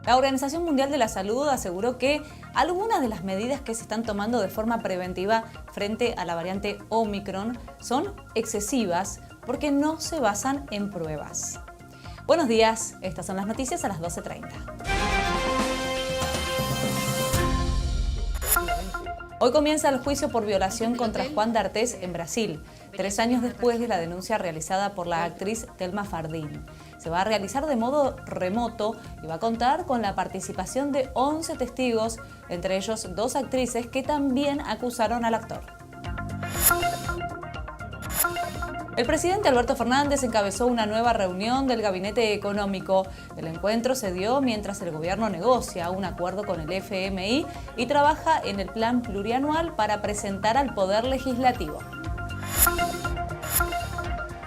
La Organización Mundial de la Salud aseguró que algunas de las medidas que se están tomando de forma preventiva frente a la variante Omicron son excesivas porque no se basan en pruebas. Buenos días, estas son las noticias a las 12:30. Hoy comienza el juicio por violación contra Juan D'Artés en Brasil, 3 años después de la denuncia realizada por la actriz Thelma Fardín. Se va a realizar de modo remoto y va a contar con la participación de 11 testigos, entre ellos 2 actrices que también acusaron al actor. El presidente Alberto Fernández encabezó una nueva reunión del Gabinete Económico. El encuentro se dio mientras el gobierno negocia un acuerdo con el FMI y trabaja en el plan plurianual para presentar al Poder Legislativo.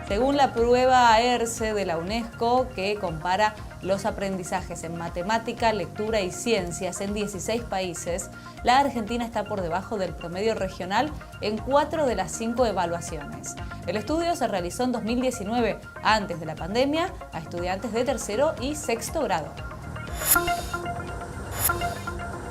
Según la prueba ERCE de la UNESCO, que compara los aprendizajes en matemática, lectura y ciencias en 16 países, la Argentina está por debajo del promedio regional en 4 de las 5 evaluaciones. El estudio se realizó en 2019, antes de la pandemia, a estudiantes de tercero y sexto grado.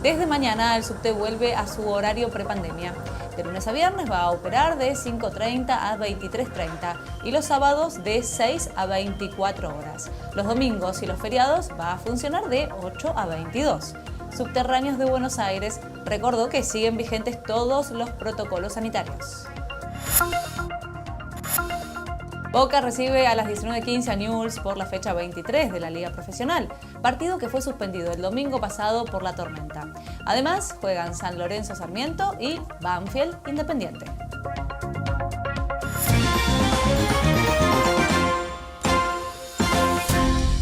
Desde mañana el subte vuelve a su horario prepandemia. De lunes a viernes va a operar de 5:30 a 23:30 y los sábados de 6 a 24 horas. Los domingos y los feriados va a funcionar de 8 a 22. Subterráneos de Buenos Aires recordó que siguen vigentes todos los protocolos sanitarios. Boca recibe a las 19:15 a Newell's por la fecha 23 de la Liga Profesional, partido que fue suspendido el domingo pasado por la tormenta. Además, juegan San Lorenzo Sarmiento y Banfield Independiente.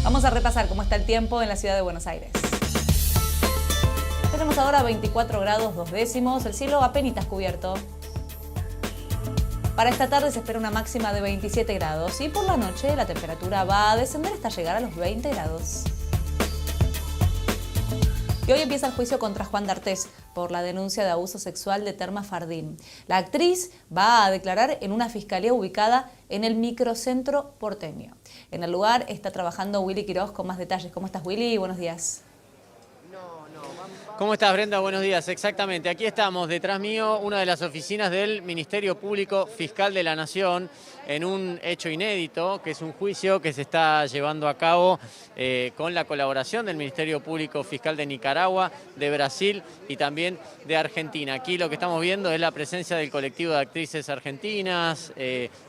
Vamos a repasar cómo está el tiempo en la ciudad de Buenos Aires. Tenemos ahora 24 grados 2 décimos, el cielo apenas cubierto. Para esta tarde se espera una máxima de 27 grados y por la noche la temperatura va a descender hasta llegar a los 20 grados. Y hoy empieza el juicio contra Juan D'Artés por la denuncia de abuso sexual de Thelma Fardín. La actriz va a declarar en una fiscalía ubicada en el microcentro porteño. En el lugar está trabajando Willy Quiroz con más detalles. ¿Cómo estás, Willy? Buenos días. ¿Cómo estás, Brenda? Buenos días. Exactamente, aquí estamos, detrás mío, una de las oficinas del Ministerio Público Fiscal de la Nación, en un hecho inédito, que es un juicio que se está llevando a cabo con la colaboración del Ministerio Público Fiscal de Nicaragua, de Brasil y también de Argentina. Aquí lo que estamos viendo es la presencia del colectivo de actrices argentinas,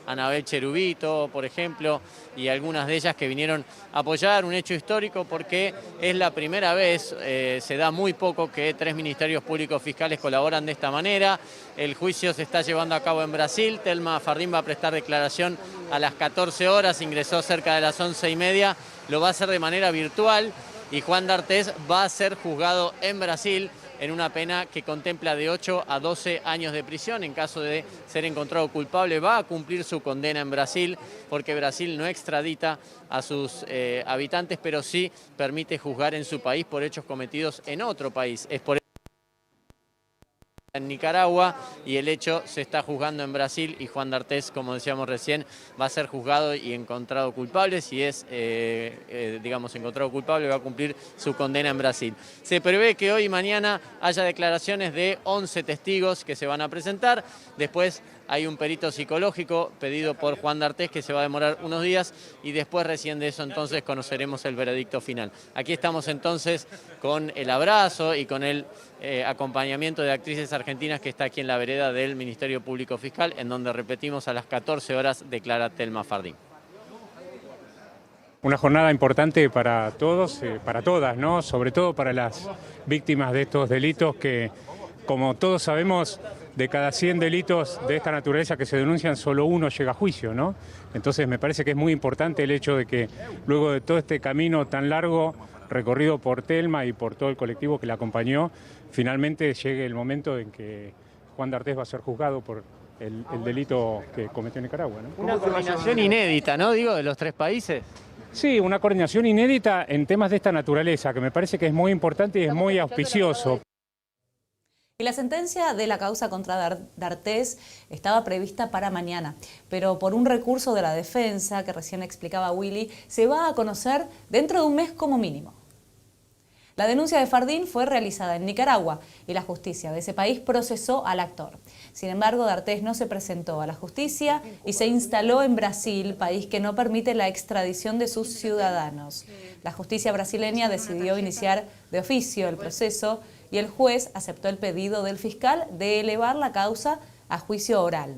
Anabel Cherubito, por ejemplo, y algunas de ellas que vinieron a apoyar un hecho histórico porque es la primera vez, se da muy poco que 3 ministerios públicos fiscales colaboran de esta manera. El juicio se está llevando a cabo en Brasil. Thelma Fardín va a prestar declaración a las 14 horas, ingresó cerca de las 11:30, lo va a hacer de manera virtual y Juan D'Artés va a ser juzgado en Brasil en una pena que contempla de 8 a 12 años de prisión. En caso de ser encontrado culpable, va a cumplir su condena en Brasil, porque Brasil no extradita a sus habitantes, pero sí permite juzgar en su país por hechos cometidos en otro país. Es por en Nicaragua y el hecho se está juzgando en Brasil y Juan D'Artés, como decíamos recién, va a ser juzgado y encontrado culpable. Si es, encontrado culpable, va a cumplir su condena en Brasil. Se prevé que hoy y mañana haya declaraciones de 11 testigos que se van a presentar. Después hay un perito psicológico pedido por Juan D'Artés que se va a demorar unos días y después recién de eso entonces conoceremos el veredicto final. Aquí estamos entonces con el abrazo y con el acompañamiento de actrices argentinas que está aquí en la vereda del Ministerio Público Fiscal, en donde, repetimos, a las 14 horas declara Thelma Fardín. Una jornada importante para todos, para todas, ¿no? Sobre todo para las víctimas de estos delitos que, como todos sabemos, de cada 100 delitos de esta naturaleza que se denuncian, solo uno llega a juicio, ¿no? Entonces me parece que es muy importante el hecho de que luego de todo este camino tan largo recorrido por Thelma y por todo el colectivo que la acompañó, finalmente llegue el momento en que Juan D'Artés va a ser juzgado por el delito que cometió en Nicaragua, ¿no? Una coordinación inédita, ¿no? Digo, de los 3 países. Sí, una coordinación inédita en temas de esta naturaleza, que me parece que es muy importante y es muy auspicioso. Y la sentencia de la causa contra D'Artés estaba prevista para mañana, pero por un recurso de la defensa, que recién explicaba Willy, se va a conocer dentro de un mes como mínimo. La denuncia de Fardín fue realizada en Nicaragua y la justicia de ese país procesó al actor. Sin embargo, D'Artés no se presentó a la justicia y se instaló en Brasil, país que no permite la extradición de sus ciudadanos. La justicia brasileña decidió iniciar de oficio el proceso y el juez aceptó el pedido del fiscal de elevar la causa a juicio oral.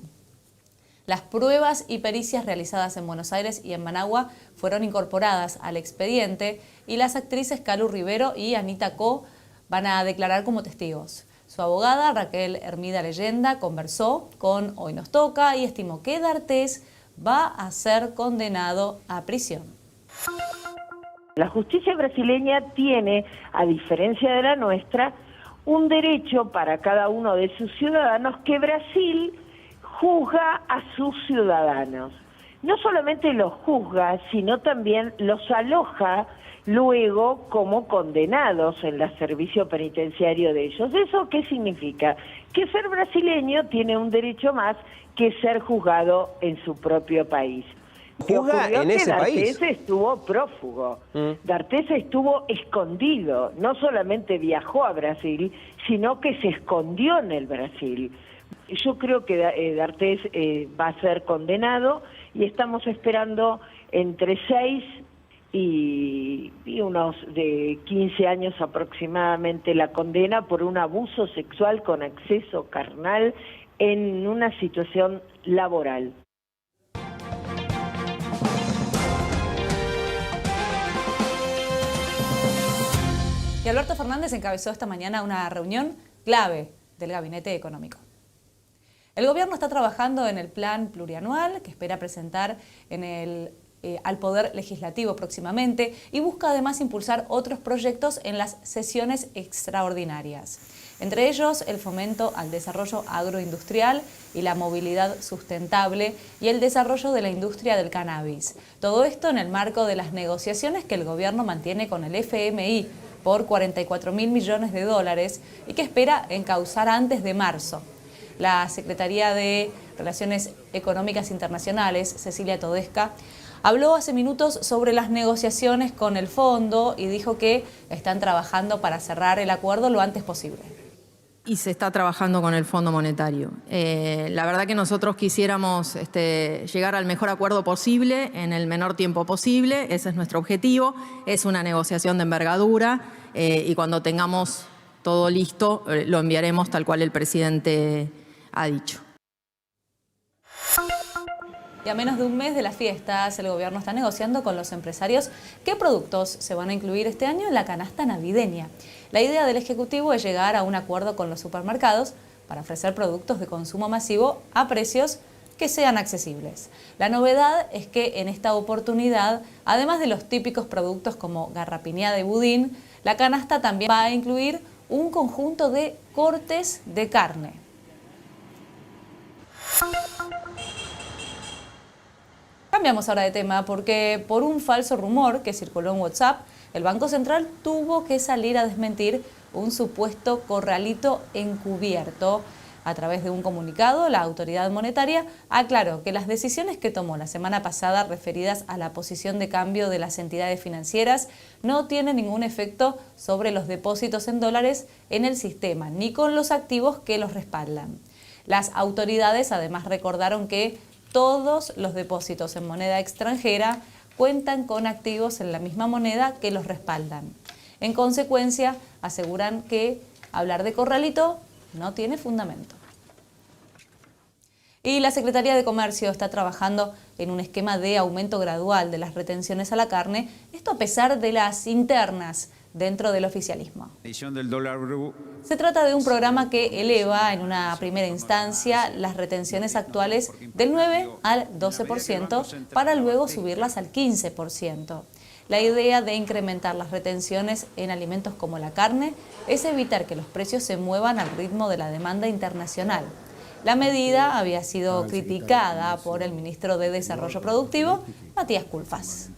Las pruebas y pericias realizadas en Buenos Aires y en Managua fueron incorporadas al expediente y las actrices Calu Rivero y Anita Co van a declarar como testigos. Su abogada, Raquel Hermida Leyenda, conversó con Hoy Nos Toca y estimó que D'Artés va a ser condenado a prisión. La justicia brasileña tiene, a diferencia de la nuestra, un derecho para cada uno de sus ciudadanos que Brasil juzga a sus ciudadanos. No solamente los juzga, sino también los aloja luego como condenados en el servicio penitenciario de ellos. ¿Eso qué significa? Que ser brasileño tiene un derecho más que ser juzgado en su propio país. ¿Juzga en ese país? D'Artés estuvo prófugo, D'Artés estuvo escondido, no solamente viajó a Brasil, sino que se escondió en el Brasil. Yo creo que D'Artés va a ser condenado y estamos esperando entre 6 y unos de 15 años aproximadamente la condena por un abuso sexual con acceso carnal en una situación laboral. Y Alberto Fernández encabezó esta mañana una reunión clave del Gabinete Económico. El gobierno está trabajando en el plan plurianual que espera presentar al Poder Legislativo próximamente y busca además impulsar otros proyectos en las sesiones extraordinarias. Entre ellos, el fomento al desarrollo agroindustrial y la movilidad sustentable y el desarrollo de la industria del cannabis. Todo esto en el marco de las negociaciones que el gobierno mantiene con el FMI por 44.000 millones de dólares y que espera encauzar antes de marzo. La Secretaría de Relaciones Económicas Internacionales, Cecilia Todesca, habló hace minutos sobre las negociaciones con el fondo y dijo que están trabajando para cerrar el acuerdo lo antes posible. Y se está trabajando con el Fondo Monetario. La verdad que nosotros quisiéramos llegar al mejor acuerdo posible en el menor tiempo posible. Ese es nuestro objetivo. Es una negociación de envergadura y cuando tengamos todo listo lo enviaremos tal cual el presidente ha dicho. Y a menos de un mes de las fiestas, el gobierno está negociando con los empresarios qué productos se van a incluir este año en la canasta navideña. La idea del Ejecutivo es llegar a un acuerdo con los supermercados para ofrecer productos de consumo masivo a precios que sean accesibles. La novedad es que en esta oportunidad, además de los típicos productos como garrapiñada y budín, la canasta también va a incluir un conjunto de cortes de carne. Cambiamos ahora de tema porque por un falso rumor que circuló en WhatsApp, el Banco Central tuvo que salir a desmentir un supuesto corralito encubierto. A través de un comunicado, la autoridad monetaria aclaró que las decisiones que tomó la semana pasada referidas a la posición de cambio de las entidades financieras no tienen ningún efecto sobre los depósitos en dólares en el sistema, ni con los activos que los respaldan. Las autoridades además recordaron que todos los depósitos en moneda extranjera cuentan con activos en la misma moneda que los respaldan. En consecuencia, aseguran que hablar de corralito no tiene fundamento. Y la Secretaría de Comercio está trabajando en un esquema de aumento gradual de las retenciones a la carne, esto a pesar de las internas dentro del oficialismo. Se trata de un programa que eleva en una primera instancia las retenciones actuales del 9 al 12% para luego subirlas al 15%. La idea de incrementar las retenciones en alimentos como la carne es evitar que los precios se muevan al ritmo de la demanda internacional. La medida había sido criticada por el ministro de Desarrollo Productivo, Matías Culfas.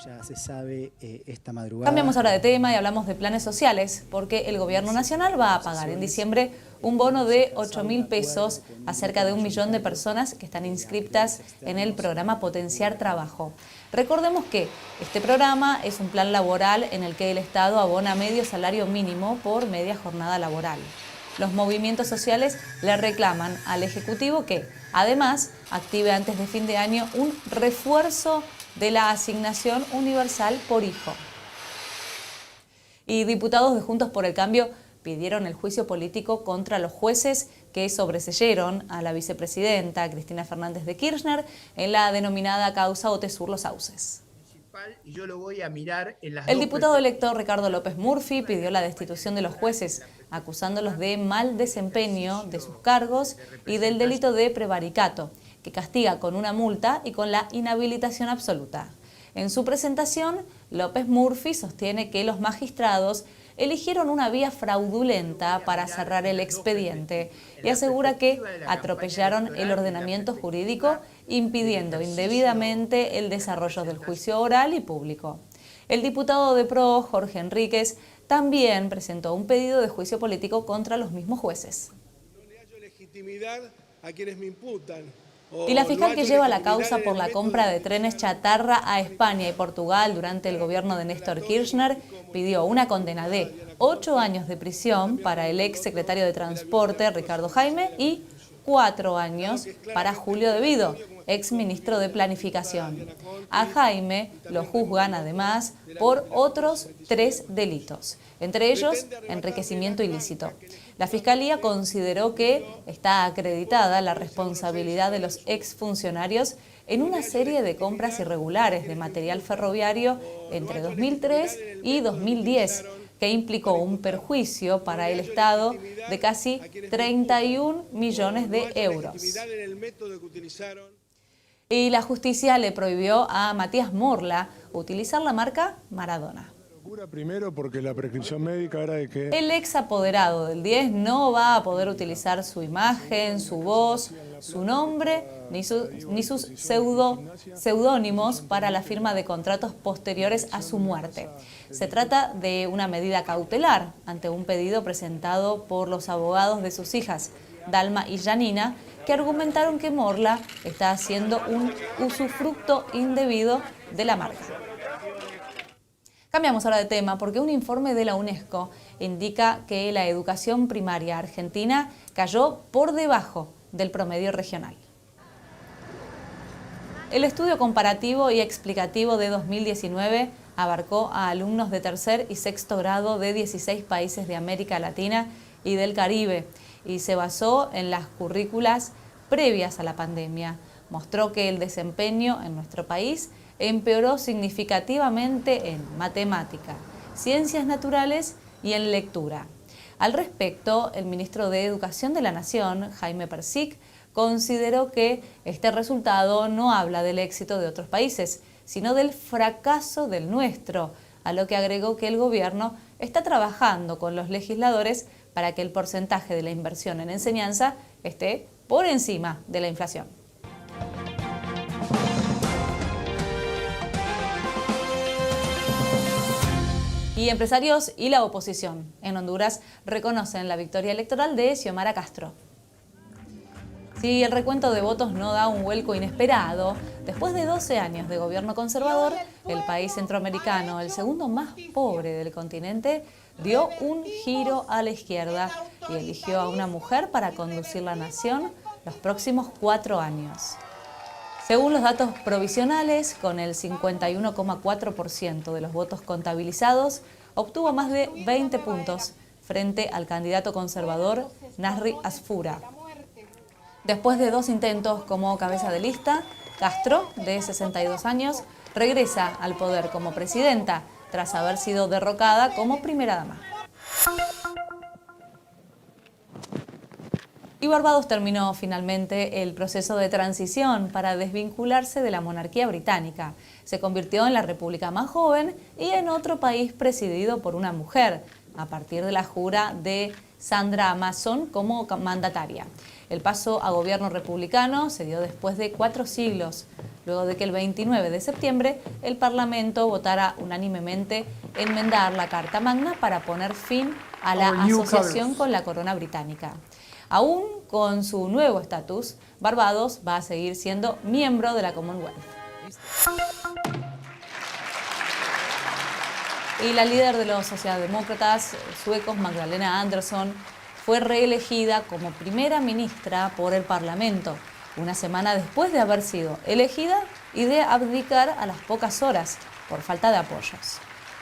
ya se sabe esta madrugada. Cambiamos ahora de tema y hablamos de planes sociales, porque el Gobierno Nacional va a pagar en diciembre un bono de 8.000 pesos a cerca de 1 millón de personas que están inscriptas en el programa Potenciar Trabajo. Recordemos que este programa es un plan laboral en el que el Estado abona medio salario mínimo por media jornada laboral. Los movimientos sociales le reclaman al Ejecutivo que, además, active antes de fin de año un refuerzo de la asignación universal por hijo. Y diputados de Juntos por el Cambio pidieron el juicio político contra los jueces que sobreseyeron a la vicepresidenta Cristina Fernández de Kirchner en la denominada causa Otesur-Los Sauces. Y yo lo voy a mirar en las El diputado electo Ricardo López Murphy pidió la destitución de los jueces, acusándolos de mal desempeño de sus cargos y del delito de prevaricato, que castiga con una multa y con la inhabilitación absoluta. En su presentación, López Murphy sostiene que los magistrados eligieron una vía fraudulenta para cerrar el expediente y asegura que atropellaron el ordenamiento jurídico, impidiendo indebidamente el desarrollo del juicio oral y público. El diputado de PRO, Jorge Enríquez, también presentó un pedido de juicio político contra los mismos jueces. No le hallo legitimidad a quienes me imputan. Y la fiscal que lleva la causa por la compra de trenes chatarra a España y Portugal durante el gobierno de Néstor Kirchner pidió una condena de 8 años de prisión para el ex secretario de Transporte Ricardo Jaime y 4 años para Julio De Vido, ex ministro de Planificación. A Jaime lo juzgan además por otros 3 delitos, entre ellos enriquecimiento ilícito. La Fiscalía consideró que está acreditada la responsabilidad de los exfuncionarios en una serie de compras irregulares de material ferroviario entre 2003 y 2010, que implicó un perjuicio para el Estado de casi 31 millones de euros. Y la justicia le prohibió a Matías Morla utilizar la marca Maradona. Primero porque la prescripción médica era de que el ex apoderado del 10 no va a poder utilizar su imagen, su voz, su nombre ni sus seudónimos para la firma de contratos posteriores a su muerte. Se trata de una medida cautelar ante un pedido presentado por los abogados de sus hijas, Dalma y Janina, que argumentaron que Morla está haciendo un usufructo indebido de la marca. Cambiamos ahora de tema porque un informe de la UNESCO indica que la educación primaria argentina cayó por debajo del promedio regional. El estudio comparativo y explicativo de 2019 abarcó a alumnos de tercer y sexto grado de 16 países de América Latina y del Caribe y se basó en las currículas previas a la pandemia. Mostró que el desempeño en nuestro país empeoró significativamente en matemática, ciencias naturales y en lectura. Al respecto, el ministro de Educación de la Nación, Jaime Persic, consideró que este resultado no habla del éxito de otros países, sino del fracaso del nuestro, a lo que agregó que el gobierno está trabajando con los legisladores para que el porcentaje de la inversión en enseñanza esté por encima de la inflación. Y empresarios y la oposición en Honduras reconocen la victoria electoral de Xiomara Castro. Si el recuento de votos no da un vuelco inesperado, después de 12 años de gobierno conservador, el país centroamericano, el segundo más pobre del continente, dio un giro a la izquierda y eligió a una mujer para conducir la nación los próximos 4 años. Según los datos provisionales, con el 51,4% de los votos contabilizados, obtuvo más de 20 puntos frente al candidato conservador Nasri Asfura. Después de 2 intentos como cabeza de lista, Castro, de 62 años, regresa al poder como presidenta, tras haber sido derrocada como primera dama. Y Barbados terminó finalmente el proceso de transición para desvincularse de la monarquía británica. Se convirtió en la república más joven y en otro país presidido por una mujer, a partir de la jura de Sandra Mason como mandataria. El paso a gobierno republicano se dio después de 4 siglos, luego de que el 29 de septiembre el Parlamento votara unánimemente enmendar la Carta Magna para poner fin a la asociación con la corona británica. Aún con su nuevo estatus, Barbados va a seguir siendo miembro de la Commonwealth. Y la líder de los socialdemócratas suecos, Magdalena Andersson, fue reelegida como primera ministra por el Parlamento, una semana después de haber sido elegida y de abdicar a las pocas horas por falta de apoyos.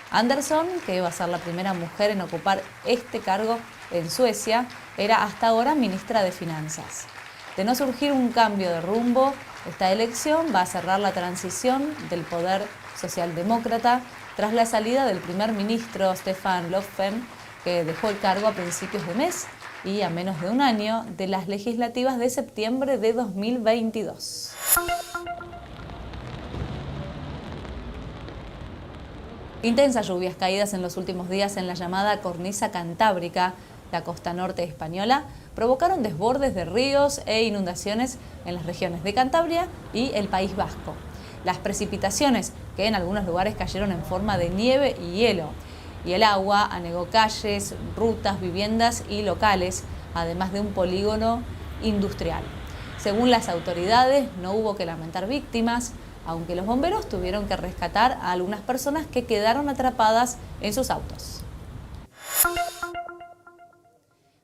Andersson, que iba a ser la primera mujer en ocupar este cargo en Suecia, era hasta ahora ministra de Finanzas. De no surgir un cambio de rumbo, esta elección va a cerrar la transición del poder socialdemócrata tras la salida del primer ministro Stefan Löfven, que dejó el cargo a principios de mes y a menos de un año de las legislativas de septiembre de 2022. Intensas lluvias caídas en los últimos días en la llamada cornisa cantábrica, la costa norte española, provocaron desbordes de ríos e inundaciones en las regiones de Cantabria y el País Vasco. Las precipitaciones, que en algunos lugares cayeron en forma de nieve y hielo, y el agua anegó calles, rutas, viviendas y locales, además de un polígono industrial. Según las autoridades, no hubo que lamentar víctimas, aunque los bomberos tuvieron que rescatar a algunas personas que quedaron atrapadas en sus autos.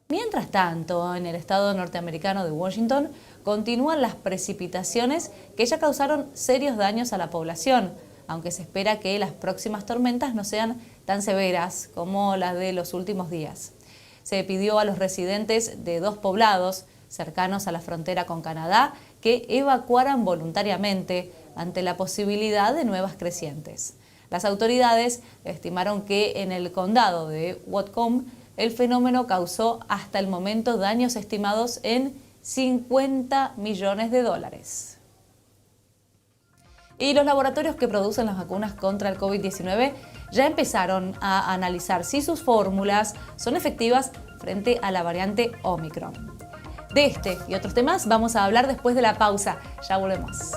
Mientras tanto, en el estado norteamericano de Washington, continúan las precipitaciones que ya causaron serios daños a la población, aunque se espera que las próximas tormentas no sean tan severas como las de los últimos días. Se pidió a los residentes de 2 poblados cercanos a la frontera con Canadá que evacuaran voluntariamente ante la posibilidad de nuevas crecientes. Las autoridades estimaron que en el condado de Whatcom el fenómeno causó hasta el momento daños estimados en $50 millones. Y los laboratorios que producen las vacunas contra el COVID-19 ya empezaron a analizar si sus fórmulas son efectivas frente a la variante Omicron. De este y otros temas vamos a hablar después de la pausa. Ya volvemos.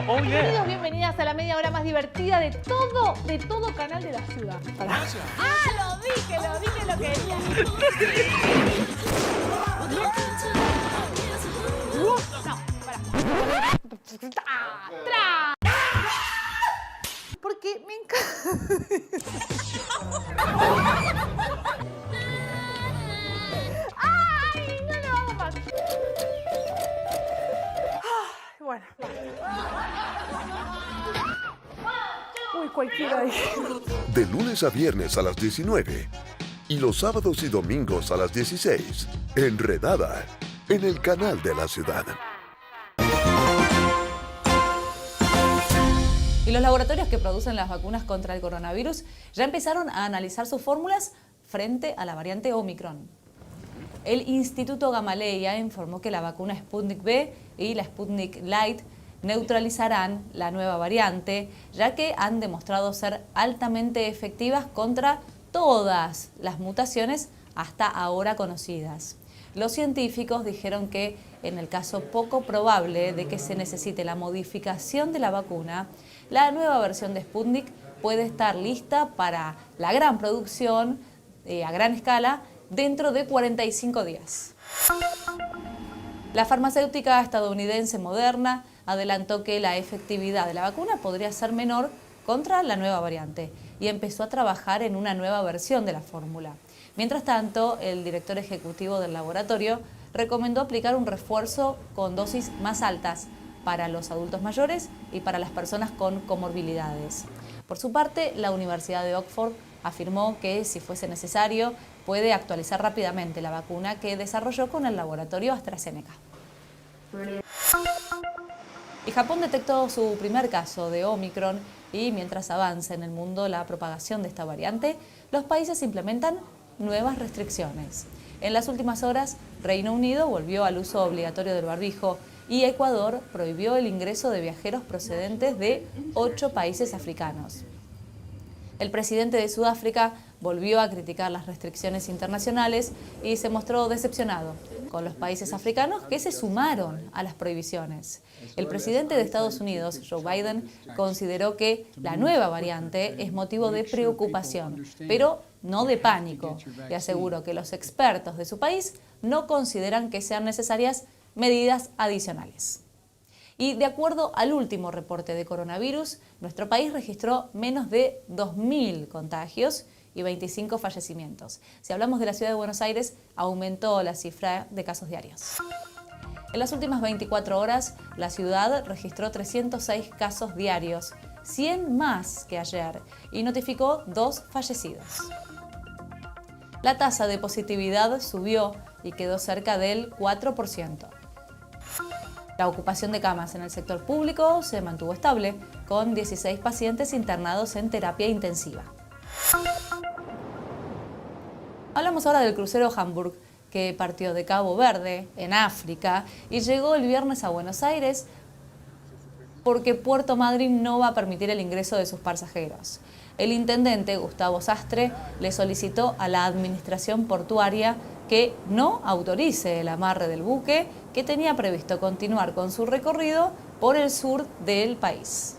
Bienvenidos, bienvenidas a la media hora más divertida de todo canal de la ciudad. ¡Ah, lo dije, lo quería! No, porque me encanta. ¡Ay, no lo hago más! Bueno. Uy, cualquiera dije. De lunes a viernes a las 19 y los sábados y domingos a las 16. Enredada en el canal de la ciudad. Y los laboratorios que producen las vacunas contra el coronavirus ya empezaron a analizar sus fórmulas frente a la variante Omicron. El Instituto Gamaleya informó que la vacuna Sputnik V y la Sputnik Light neutralizarán la nueva variante, ya que han demostrado ser altamente efectivas contra todas las mutaciones hasta ahora conocidas. Los científicos dijeron que en el caso poco probable de que se necesite la modificación de la vacuna, la nueva versión de Sputnik puede estar lista para la gran producción a gran escala dentro de 45 días. La farmacéutica estadounidense Moderna adelantó que la efectividad de la vacuna podría ser menor contra la nueva variante y empezó a trabajar en una nueva versión de la fórmula. Mientras tanto, el director ejecutivo del laboratorio recomendó aplicar un refuerzo con dosis más altas para los adultos mayores y para las personas con comorbilidades. Por su parte, la Universidad de Oxford afirmó que, si fuese necesario, puede actualizar rápidamente la vacuna que desarrolló con el laboratorio AstraZeneca. Y Japón detectó su primer caso de Omicron y mientras avanza en el mundo la propagación de esta variante, los países implementan nuevas restricciones. En las últimas horas, Reino Unido volvió al uso obligatorio del barbijo y Ecuador prohibió el ingreso de viajeros procedentes de 8 países africanos. El presidente de Sudáfrica volvió a criticar las restricciones internacionales y se mostró decepcionado con los países africanos que se sumaron a las prohibiciones. El presidente de Estados Unidos, Joe Biden, consideró que la nueva variante es motivo de preocupación, pero no de pánico, y aseguró que los expertos de su país no consideran que sean necesarias medidas adicionales. Y de acuerdo al último reporte de coronavirus, nuestro país registró menos de 2.000 contagios y 25 fallecimientos. Si hablamos de la ciudad de Buenos Aires, aumentó la cifra de casos diarios. En las últimas 24 horas, la ciudad registró 306 casos diarios, 100 más que ayer, y notificó 2 fallecidos. La tasa de positividad subió y quedó cerca del 4%. La ocupación de camas en el sector público se mantuvo estable, con 16 pacientes internados en terapia intensiva. Hablamos ahora del crucero Hamburg, que partió de Cabo Verde, en África, y llegó el viernes a Buenos Aires porque Puerto Madryn no va a permitir el ingreso de sus pasajeros. El intendente, Gustavo Sastre, le solicitó a la administración portuaria que no autorice el amarre del buque, que tenía previsto continuar con su recorrido por el sur del país.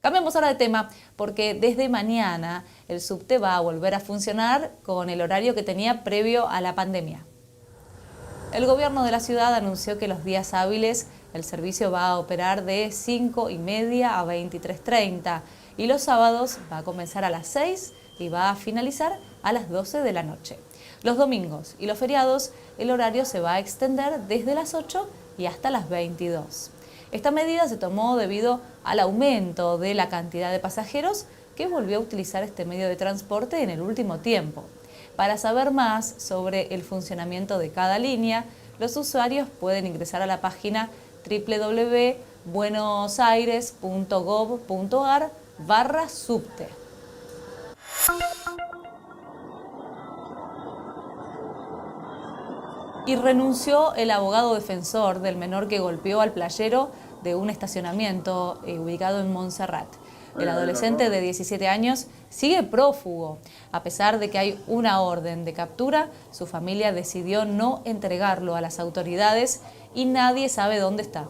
Cambiamos ahora de tema porque desde mañana el subte va a volver a funcionar con el horario que tenía previo a la pandemia. El gobierno de la ciudad anunció que los días hábiles el servicio va a operar de 5:30 a 23:30 y los sábados va a comenzar a las 6 y va a finalizar a las 12 de la noche. Los domingos y los feriados el horario se va a extender desde las 8 y hasta las 22. Esta medida se tomó debido al aumento de la cantidad de pasajeros que volvió a utilizar este medio de transporte en el último tiempo. Para saber más sobre el funcionamiento de cada línea, los usuarios pueden ingresar a la página www.buenosaires.gov.ar/subte. Y renunció el abogado defensor del menor que golpeó al playero de un estacionamiento ubicado en Montserrat. El adolescente de 17 años sigue prófugo. A pesar de que hay una orden de captura, su familia decidió no entregarlo a las autoridades y nadie sabe dónde está.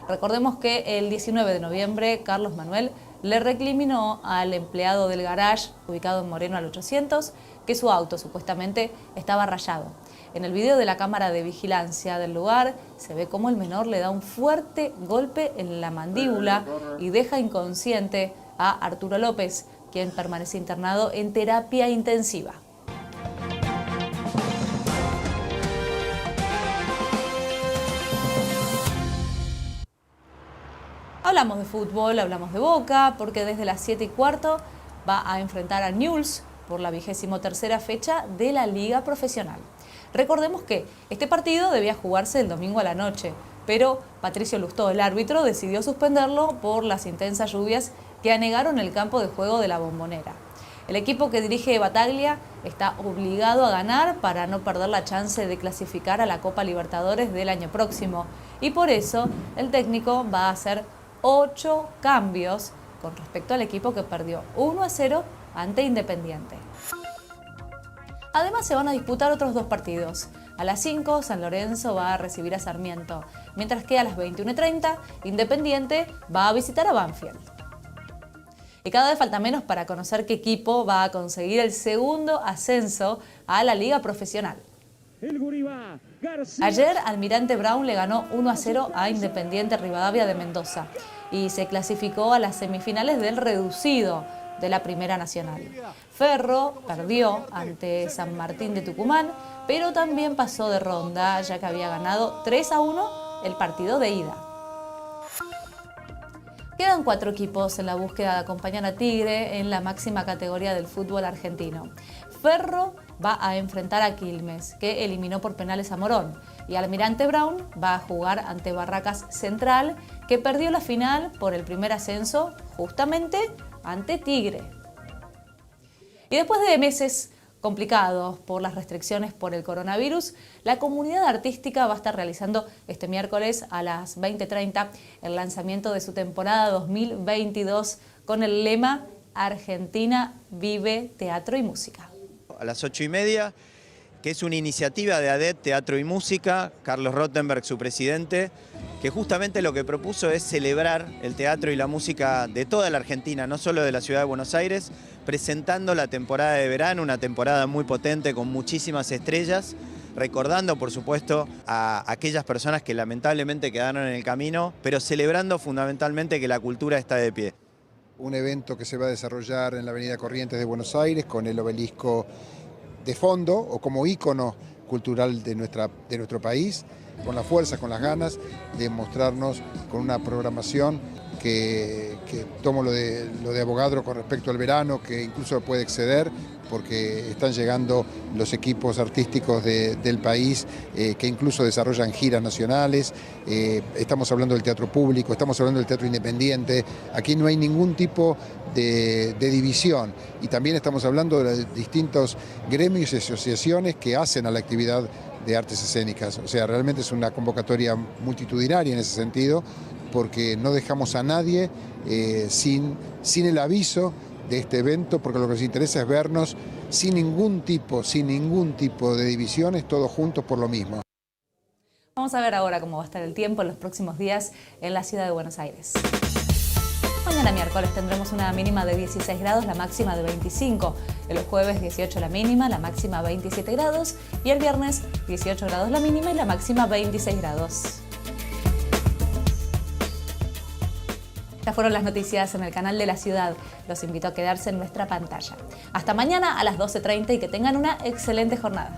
Recordemos que el 19 de noviembre, Carlos Manuel le recriminó al empleado del garage, ubicado en Moreno al 800, que su auto supuestamente estaba rayado. En el video de la cámara de vigilancia del lugar se ve cómo el menor le da un fuerte golpe en la mandíbula y deja inconsciente a Arturo López, quien permanece internado en terapia intensiva. Hablamos de fútbol, hablamos de Boca, porque desde las 7:15 va a enfrentar a Newell's por la 23ª fecha de la Liga Profesional. Recordemos que este partido debía jugarse el domingo a la noche, pero Patricio Lustó, el árbitro, decidió suspenderlo por las intensas lluvias que anegaron el campo de juego de la Bombonera. El equipo que dirige Bataglia está obligado a ganar para no perder la chance de clasificar a la Copa Libertadores del año próximo, y por eso el técnico va a hacer 8 cambios con respecto al equipo que perdió 1-0 ante Independiente. Además se van a disputar otros 2 partidos. A las 5 San Lorenzo va a recibir a Sarmiento, mientras que a las 21:30 Independiente va a visitar a Banfield. Y cada vez falta menos para conocer qué equipo va a conseguir el segundo ascenso a la Liga Profesional. Ayer Almirante Brown le ganó 1-0 a Independiente Rivadavia de Mendoza y se clasificó a las semifinales del reducido de la Primera Nacional. Ferro perdió ante San Martín de Tucumán, pero también pasó de ronda, ya que había ganado 3-1 el partido de ida. Quedan 4 equipos en la búsqueda de acompañar a Tigre en la máxima categoría del fútbol argentino. Ferro va a enfrentar a Quilmes, que eliminó por penales a Morón. Y Almirante Brown va a jugar ante Barracas Central, que perdió la final por el primer ascenso justamente ante Tigre. Y después de meses complicados por las restricciones por el coronavirus, la comunidad artística va a estar realizando este miércoles a las 20:30 el lanzamiento de su temporada 2022 con el lema Argentina vive teatro y música. A las 8:30, que es una iniciativa de ADET Teatro y Música, Carlos Rottenberg, su presidente, que justamente lo que propuso es celebrar el teatro y la música de toda la Argentina, no solo de la ciudad de Buenos Aires, presentando la temporada de verano, una temporada muy potente con muchísimas estrellas, recordando por supuesto a aquellas personas que lamentablemente quedaron en el camino, pero celebrando fundamentalmente que la cultura está de pie. Un evento que se va a desarrollar en la Avenida Corrientes de Buenos Aires con el obelisco de fondo o como ícono cultural de nuestro país, con la fuerza, con las ganas de mostrarnos con una programación que tomo lo de Avogadro con respecto al verano, que incluso puede exceder porque están llegando los equipos artísticos del país que incluso desarrollan giras nacionales. Estamos hablando del teatro público, estamos hablando del teatro independiente. Aquí no hay ningún tipo de división y también estamos hablando de los distintos gremios y asociaciones que hacen a la actividad de artes escénicas. O sea, realmente es una convocatoria multitudinaria en ese sentido, porque no dejamos a nadie sin el aviso de este evento, porque lo que nos interesa es vernos sin ningún tipo de divisiones, todos juntos por lo mismo. Vamos a ver ahora cómo va a estar el tiempo en los próximos días en la ciudad de Buenos Aires. Mañana miércoles tendremos una mínima de 16 grados, la máxima de 25. El jueves 18 la mínima, la máxima 27 grados. Y el viernes 18 grados la mínima y la máxima 26 grados. Estas fueron las noticias en el canal de la ciudad. Los invito a quedarse en nuestra pantalla. Hasta mañana a las 12:30 y que tengan una excelente jornada.